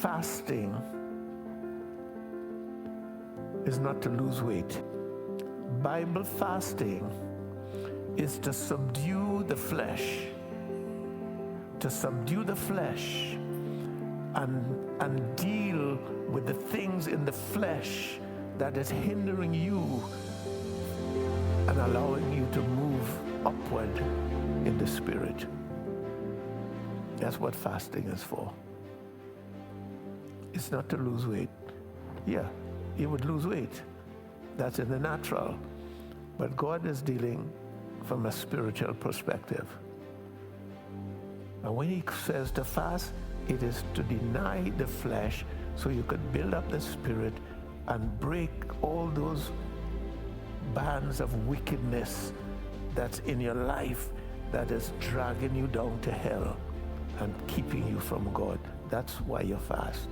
fasting is not to lose weight. Bible fasting is to subdue the flesh. To subdue the flesh and deal with the things in the flesh that is hindering you and allowing you to move upward in the spirit. That's what fasting is for. It's not to lose weight. Yeah, you would lose weight. That's in the natural. But God is dealing from a spiritual perspective. And when he says to fast, it is to deny the flesh so you could build up the spirit and break all those bands of wickedness that's in your life that is dragging you down to hell and keeping you from God. That's why you fast.